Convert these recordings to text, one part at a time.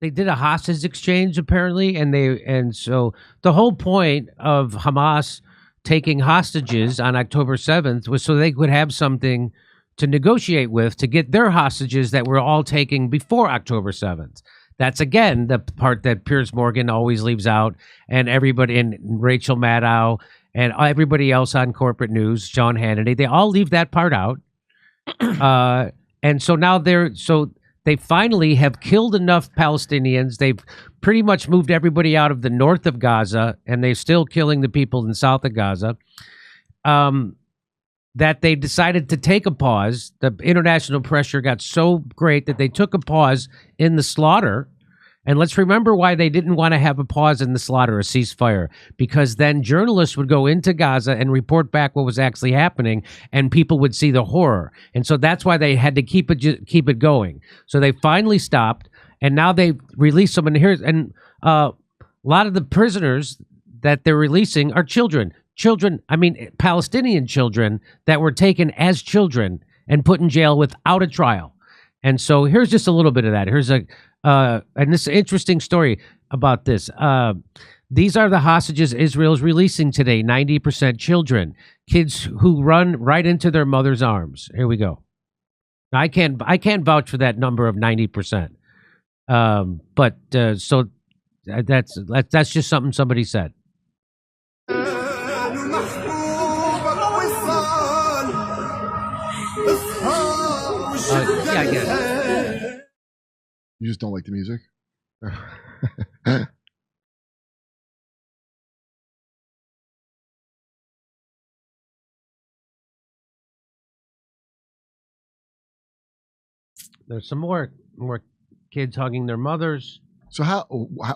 They did a hostage exchange apparently, and so the whole point of Hamas taking hostages on October 7th was so they could have something to negotiate with to get their hostages that were all taken before October 7th. That's, again, the part that Piers Morgan always leaves out, and everybody, and Rachel Maddow, and everybody else on corporate news, Sean Hannity, they all leave that part out. And so now they finally have killed enough Palestinians. They've pretty much moved everybody out of the north of Gaza, and they're still killing the people in the south of Gaza. That they decided to take a pause. The international pressure got so great that they took a pause in the slaughter. And let's remember why they didn't want to have a pause in the slaughter, a ceasefire, because then journalists would go into Gaza and report back what was actually happening, and people would see the horror. And so that's why they had to keep it going. So they finally stopped, and now they released someone here. And a lot of the prisoners that they're releasing are children. Palestinian children that were taken as children and put in jail without a trial. And so here's just a little bit of that. Here's and this is an interesting story about this. These are the hostages Israel is releasing today, 90% children, kids who run right into their mother's arms. Here we go. Now, I can't vouch for that number of 90%. But so that's just something somebody said. Yeah, I guess. You just don't like the music? There's some more kids hugging their mothers. So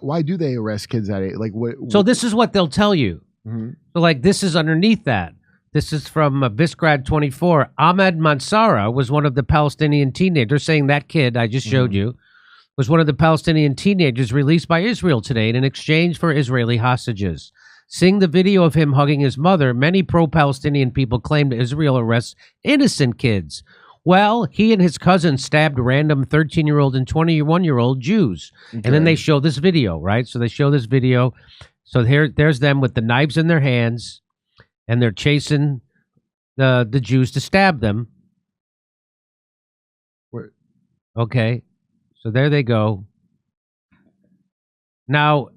why do they arrest kids at it? Like what? So this is what they'll tell you. Mm-hmm. So like this is underneath that. This is from Visgrad 24. Ahmed Mansara was one of the Palestinian teenagers, saying that kid I just showed you was one of the Palestinian teenagers released by Israel today in exchange for Israeli hostages. Seeing the video of him hugging his mother, many pro-Palestinian people claimed Israel arrests innocent kids. Well, he and his cousin stabbed random 13-year-old and 21-year-old Jews. Okay. And then they show this video, right? So they show this video. So there's them with the knives in their hands, and they're chasing the Jews to stab them. Wait. Okay. So there they go. Now,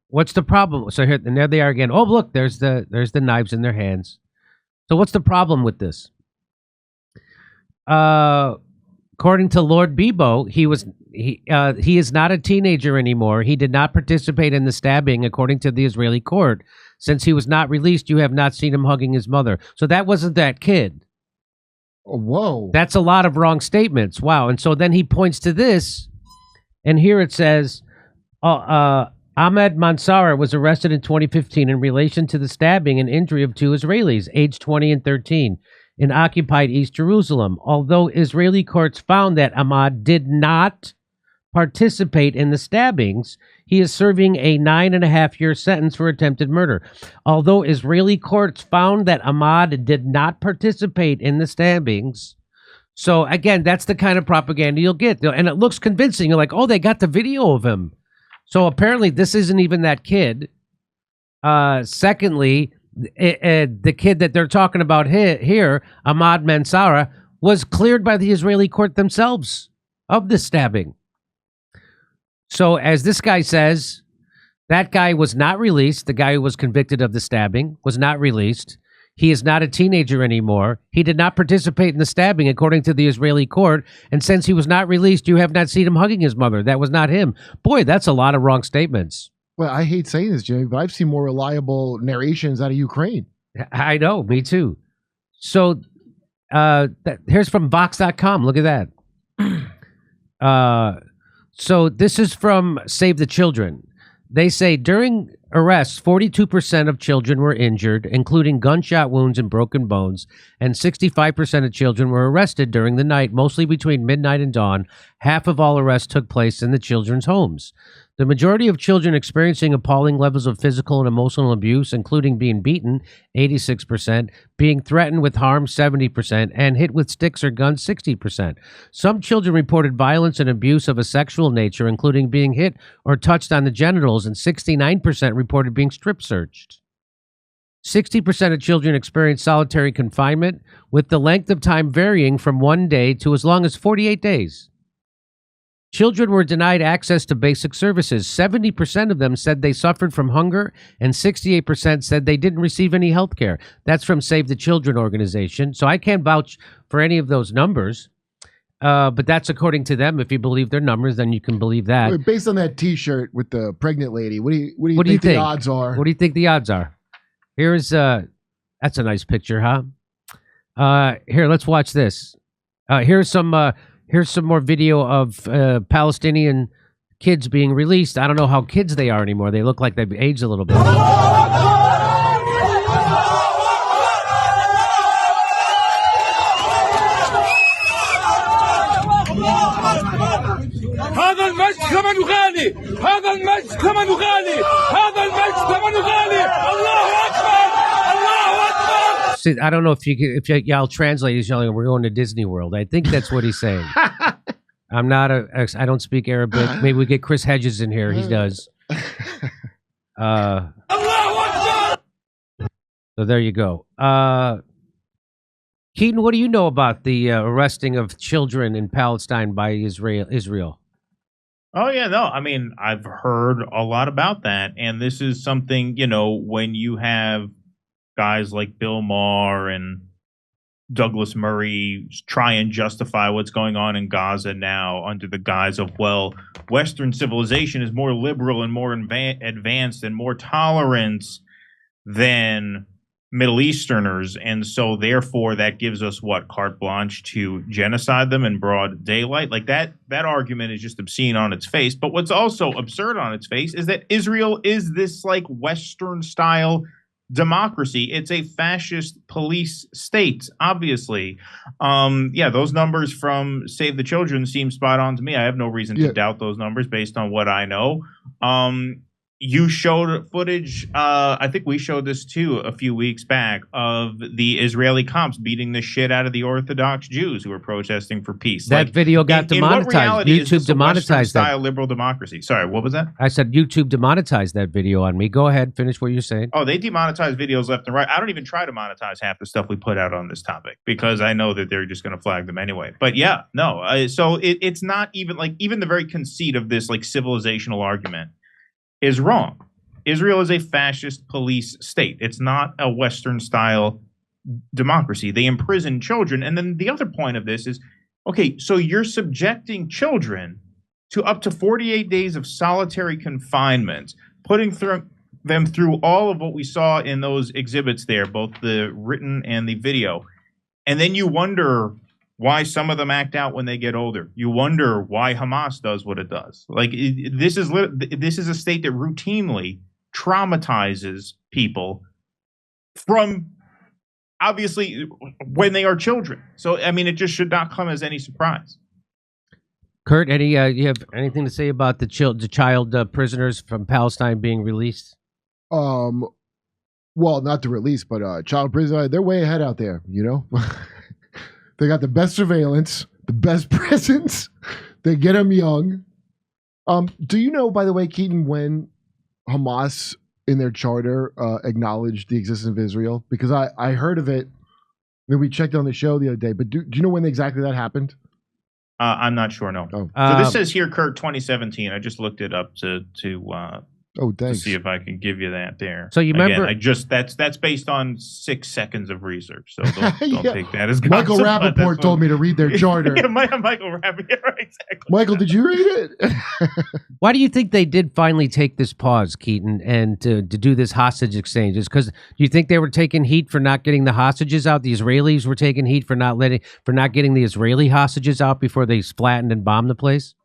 what's the problem? So here, and there they are again. Oh, look, there's the knives in their hands. So what's the problem with this? According to Lord Bibo, he is not a teenager anymore. He did not participate in the stabbing, according to the Israeli court. Since he was not released, you have not seen him hugging his mother. So that wasn't that kid. Oh, whoa. That's a lot of wrong statements. Wow. And so then he points to this, and here it says, Ahmed Mansara was arrested in 2015 in relation to the stabbing and injury of two Israelis, aged 20 and 13, in occupied East Jerusalem. Although Israeli courts found that Ahmad did not participate in the stabbings, he is serving a 9.5-year sentence for attempted murder. Although Israeli courts found that Ahmad did not participate in the stabbings. So again, that's the kind of propaganda you'll get. And it looks convincing. You're like, oh, they got the video of him. So apparently this isn't even that kid. Secondly, the kid that they're talking about here, Ahmad Mansara, was cleared by the Israeli court themselves of the stabbing. So as this guy says, that guy was not released. The guy who was convicted of the stabbing was not released. He is not a teenager anymore. He did not participate in the stabbing, according to the Israeli court. And since he was not released, you have not seen him hugging his mother. That was not him. Boy, that's a lot of wrong statements. Well, I hate saying this, Jimmy, but I've seen more reliable narrations out of Ukraine. I know, me too. So here's from Vox.com. Look at that. So this is from Save the Children. They say during arrests, 42% of children were injured, including gunshot wounds and broken bones, and 65% of children were arrested during the night, mostly between midnight and dawn. Half of all arrests took place in the children's homes. The majority of children experiencing appalling levels of physical and emotional abuse, including being beaten, 86%, being threatened with harm, 70%, and hit with sticks or guns, 60%. Some children reported violence and abuse of a sexual nature, including being hit or touched on the genitals, and 69% reported being strip searched. 60% of children experience solitary confinement, with the length of time varying from 1 day to as long as 48 days. Children were denied access to basic services. 70% of them said they suffered from hunger, and 68% said they didn't receive any health care. That's from Save the Children organization. So I can't vouch for any of those numbers, but that's according to them. If you believe their numbers, then you can believe that. Wait, based on that T-shirt with the pregnant lady, what do you think the odds are? What do you think the odds are? Here's that's a nice picture, huh? Here, let's watch this. Here's some more video of Palestinian kids being released. I don't know how kids they are anymore. They look like they've aged a little bit. هذا المجد ثمنه غالي هذا المجد ثمنه غالي هذا المجد ثمنه غالي الله أكبر الله أكبر. See, I don't know if y'all translate. He's yelling, "We're going to Disney World." I think that's what he's saying. I don't speak Arabic. Maybe we get Chris Hedges in here. He does. So there you go. Keaton, what do you know about the arresting of children in Palestine by Israel? Oh, yeah, no, I mean, I've heard a lot about that. And this is something, you know, when you have guys like Bill Maher and Douglas Murray try and justify what's going on in Gaza now under the guise of, well, Western civilization is more liberal and more advanced and more tolerant than Middle Easterners, and so therefore that gives us carte blanche to genocide them in broad daylight. Like that argument is just obscene on its face. But what's also absurd on its face is that Israel is this like Western style democracy. It's a fascist police state, obviously. Yeah, those numbers from Save the Children seem spot on to me. I have no reason to doubt those numbers based on what I know. You showed footage, I think we showed this too a few weeks back, of the Israeli cops beating the shit out of the Orthodox Jews who were protesting for peace. That video got demonetized. YouTube demonetized that. Style liberal democracy. Sorry, what was that? I said YouTube demonetized that video on me. Go ahead, finish what you're saying. Oh, they demonetize videos left and right. I don't even try to monetize half the stuff we put out on this topic because I know that they're just going to flag them anyway. But yeah, no. So it's not even like even the very conceit of this like civilizational argument is wrong. Israel is a fascist police state. It's not a Western style democracy. They imprison children. And then the other point of this is, okay, so you're subjecting children to up to 48 days of solitary confinement, putting them through all of what we saw in those exhibits there, both the written and the video. And then you wonder why some of them act out when they get older. You wonder why Hamas does what it does. Like this is a state that routinely traumatizes people from obviously when they are children. So I mean, it just should not come as any surprise. Kurt, you have anything to say about the child prisoners from Palestine being released? Well, not the release, but child prisoners, they're way ahead out there, you know? They got the best surveillance, the best prisons. They get them young. Do you know, by the way, Keaton, when Hamas in their charter acknowledged the existence of Israel? Because I heard of it. Then we checked on the show the other day. But do you know when exactly that happened? I'm not sure. No. Oh. So this says here, Kurt, 2017. I just looked it up to see if I can give you that there. So you remember? Again, that's based on 6 seconds of research. So don't take that as Michael Rappaport told me to read their charter. Yeah, Michael Rappaport. Yeah, right, exactly. Michael, did you read it? Why do you think they did finally take this pause, Keaton, and to do this hostage exchanges? Because do you think they were taking heat for not getting the hostages out? The Israelis were taking heat for not getting the Israeli hostages out before they flattened and bombed the place?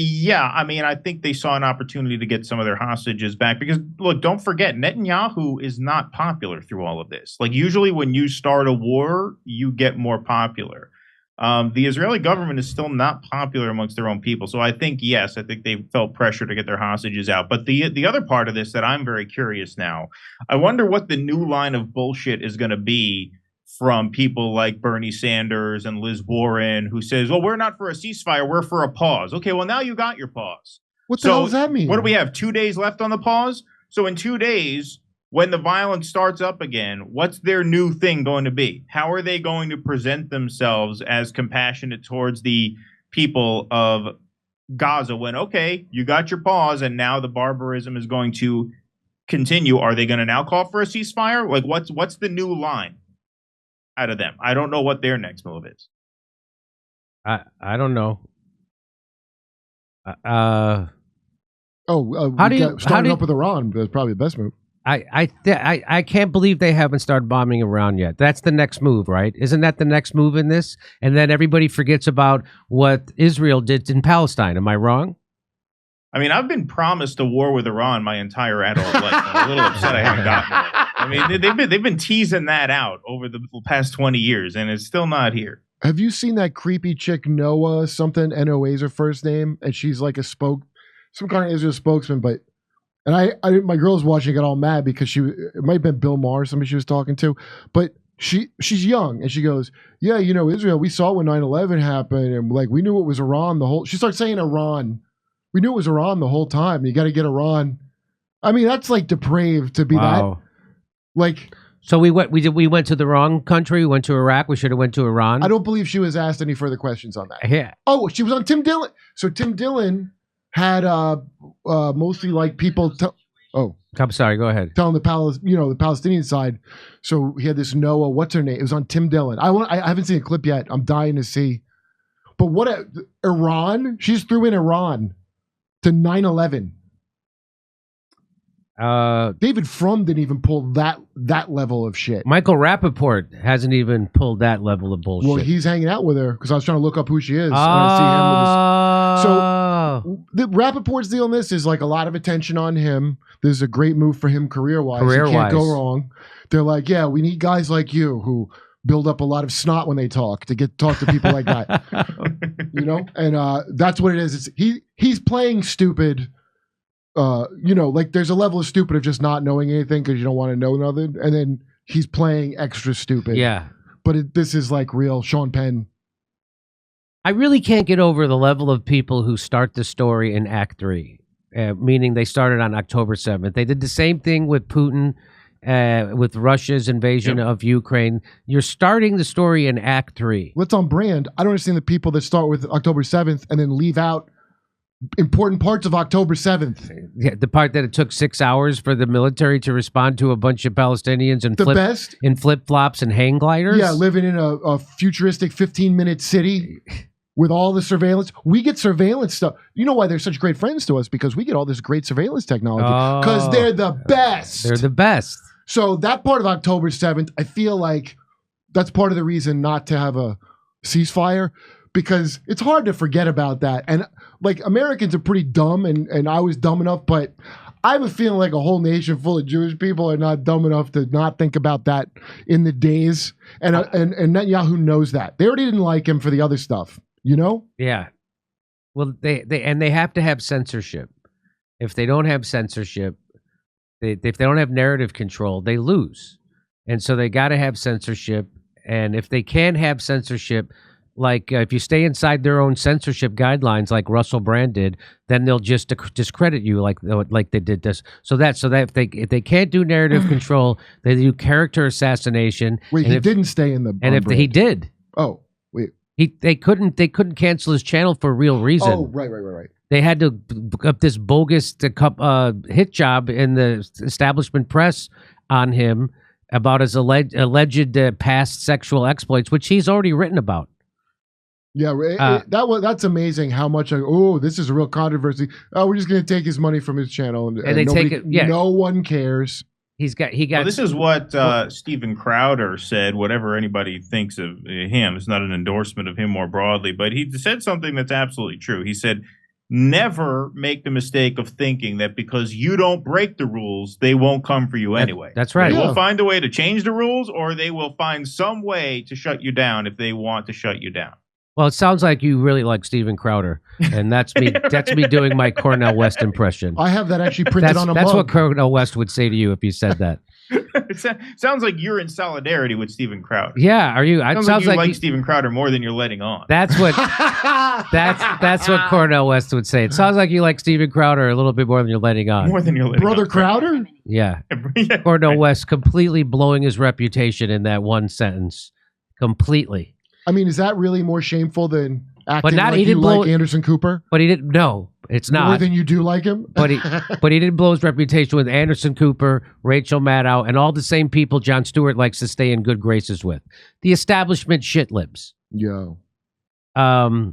Yeah, I mean, I think they saw an opportunity to get some of their hostages back because, look, don't forget, Netanyahu is not popular through all of this. Like, usually when you start a war, you get more popular. the Israeli government is still not popular amongst their own people. So I think, yes, I think they felt pressure to get their hostages out. But the other part of this that I'm very curious now, I wonder what the new line of bullshit is going to be from people like Bernie Sanders and Liz Warren, who says, well, we're not for a ceasefire, we're for a pause. Okay, well, now you got your pause. What the hell does that mean? What do we have, 2 days left on the pause? So in 2 days, when the violence starts up again, what's their new thing going to be? How are they going to present themselves as compassionate towards the people of Gaza when, okay, you got your pause and now the barbarism is going to continue? Are they going to now call for a ceasefire? Like, what's the new line out of them? I don't know what their next move is. I don't know. How do you starting up with Iran? That's probably the best move. I can't believe they haven't started bombing Iran yet. That's the next move, right? Isn't that the next move in this? And then everybody forgets about what Israel did in Palestine. Am I wrong? I mean, I've been promised a war with Iran my entire adult life. I'm a little upset I haven't gotten it. I mean, they've been teasing that out over the past 20 years, and it's still not here. Have you seen that creepy chick Noah something? NOA is her first name, and she's like some kind of Israel spokesman. But my girl's watching, got all mad because it might have been Bill Maher, somebody she was talking to, but she's young and she goes, yeah, Israel, we saw when 9/11 happened, and like we knew it was Iran she starts saying Iran. We knew it was Iran the whole time. You got to get Iran. I mean, that's like depraved to be that. Like, so we went to the wrong country. We went to Iraq. We should have went to Iran. I don't believe she was asked any further questions on that. Yeah. Oh, she was on Tim Dillon. So Tim Dillon had mostly like people. I'm sorry. Go ahead. Telling the Palestinian side. So he had this Noah. What's her name? It was on Tim Dillon. I haven't seen a clip yet. I'm dying to see. But Iran? She just threw in Iran to 9/11. David Frum didn't even pull that level of shit. Michael Rappaport hasn't even pulled that level of bullshit. Well, he's hanging out with her because I was trying to look up who she is. So the Rappaport's deal in this is like a lot of attention on him. This is a great move for him career-wise. You can't go wrong. They're like, yeah, we need guys like you who build up a lot of snot when they talk to talk to people like that. And that's what it is. He's playing stupid. Like there's a level of stupid of just not knowing anything because you don't want to know nothing, and then he's playing extra stupid. Yeah, but this is like real Sean Penn. I really can't get over the level of people who start the story in Act 3, meaning they started on October 7th. They did the same thing with Putin, with Russia's invasion of Ukraine. You're starting the story in Act 3. What's on brand? I don't understand the people that start with October 7th and then leave out important parts of October 7th. Yeah, the part that it took 6 hours for the military to respond to a bunch of Palestinians in flip-flops and hang gliders. Yeah, living in a futuristic 15-minute city with all the surveillance. We get surveillance stuff. You know why they're such great friends to us? Because we get all this great surveillance technology. Because they're the best. They're the best. So that part of October 7th, I feel like that's part of the reason not to have a ceasefire, because it's hard to forget about that. And like Americans are pretty dumb, and I was dumb enough, but I have a feeling like a whole nation full of Jewish people are not dumb enough to not think about that in the days. And Netanyahu knows that. They already didn't like him for the other stuff, Yeah. Well, they have to have censorship. If they don't have censorship, if they don't have narrative control, they lose. And so they got to have censorship. And if they can't have censorship, like if you stay inside their own censorship guidelines, like Russell Brand did, then they'll just discredit you, like they did this. So that if they can't do narrative control, they do character assassination. Wait, he didn't stay in the. And if he did, wait, they couldn't cancel his channel for a real reason. Oh, right. They had to book up this bogus hit job in the establishment press on him about his alleged past sexual exploits, which he's already written about. Yeah, that's amazing how much. This is a real controversy. We're just going to take his money from his channel, and they take it. Yeah, no one cares. He got. Well, this is what Steven Crowder said. Whatever anybody thinks of him, it's not an endorsement of him more broadly, but he said something that's absolutely true. He said, never make the mistake of thinking that because you don't break the rules, they won't come for you anyway. That's right. They will find a way to change the rules, or they will find some way to shut you down if they want to shut you down. Well, it sounds like you really like Steven Crowder, and that's me. That's me doing my Cornel West impression. I have that actually printed on a That's mug. what Cornel West would say to you if you said that. It sounds like you're in solidarity with Steven Crowder. Yeah, are you? It Sounds like you like Steven Crowder more than you're letting on. That's what. that's what Cornel West would say. It sounds like you like Steven Crowder a little bit more than you're letting on. More than you're letting Brother on. Crowder? Yeah, Yeah. Cornel West completely blowing his reputation in that one sentence. Completely. I mean, is that really more shameful than acting not- like he you didn't blow like it- Anderson Cooper? But he didn't. No, it's More not. than you do like him? But he didn't blow his reputation with Anderson Cooper, Rachel Maddow, and all the same people Jon Stewart likes to stay in good graces with. The establishment shit libs. Yo. I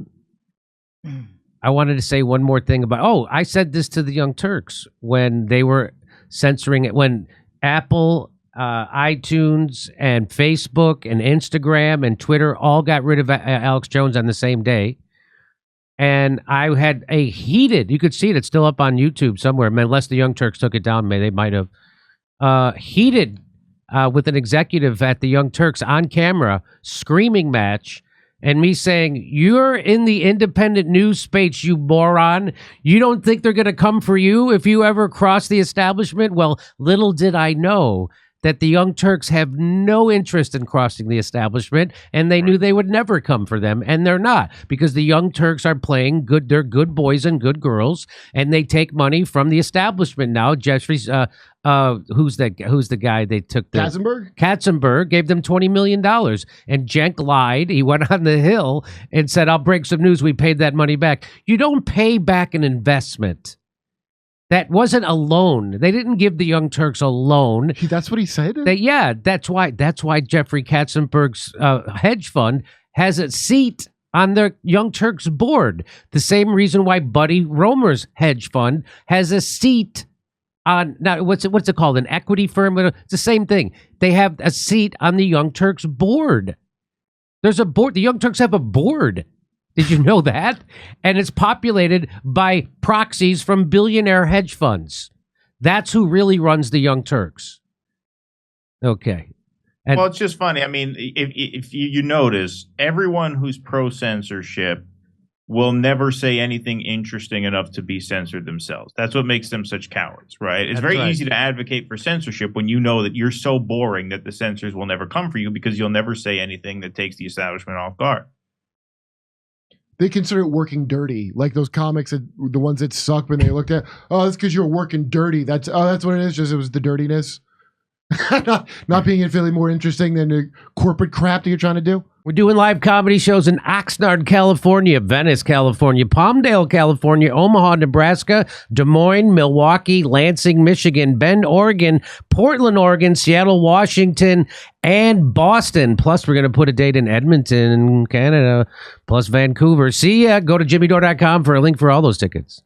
wanted to say one more thing about. Oh, I said this to the Young Turks when they were censoring it. When Apple, iTunes, and Facebook, and Instagram, and Twitter all got rid of Alex Jones on the same day. And I had a heated, you could see it, it's still up on YouTube somewhere, unless the Young Turks took it down, they might have, heated with an executive at the Young Turks on camera, screaming match, and me saying, you're in the independent news space, you moron. You don't think they're going to come for you if you ever cross the establishment? Well, little did I know that the Young Turks have no interest in crossing the establishment, and they knew they would never come for them, and they're not, because the Young Turks are playing good. They're good boys and good girls, and they take money from the establishment now. Jeffrey's, who's the guy they took? Katzenberg gave them $20 million, and Cenk lied. He went on the Hill and said, "I'll break some news. We paid that money back." You don't pay back an investment. That wasn't a loan. They didn't give the Young Turks a loan. That's what he said? That's why Jeffrey Katzenberg's hedge fund has a seat on the Young Turks board. The same reason why Buddy Romer's hedge fund has a seat on, now what's it called? An equity firm? It's the same thing. They have a seat on the Young Turks board. There's a board. The Young Turks have a board. Did you know that? And it's populated by proxies from billionaire hedge funds. That's who really runs the Young Turks. Okay. And well, it's just funny. I mean, if you notice, everyone who's pro-censorship will never say anything interesting enough to be censored themselves. That's what makes them such cowards, right? It's That's very right. easy to advocate for censorship when you know that you're so boring that the censors will never come for you because you'll never say anything that takes the establishment off guard. They consider it working dirty, like those comics, the ones that suck when they looked at, oh, that's because you're working dirty. That's what it is. Just it was the dirtiness, not being Philly more interesting than the corporate crap that you're trying to do. we're doing live comedy shows in Oxnard, California, Venice, California, Palmdale, California, Omaha, Nebraska, Des Moines, Milwaukee, Lansing, Michigan, Bend, Oregon, Portland, Oregon, Seattle, Washington, and Boston. Plus, we're going to put a date in Edmonton, Canada, plus Vancouver. See ya. Go to jimmydore.com for a link for all those tickets.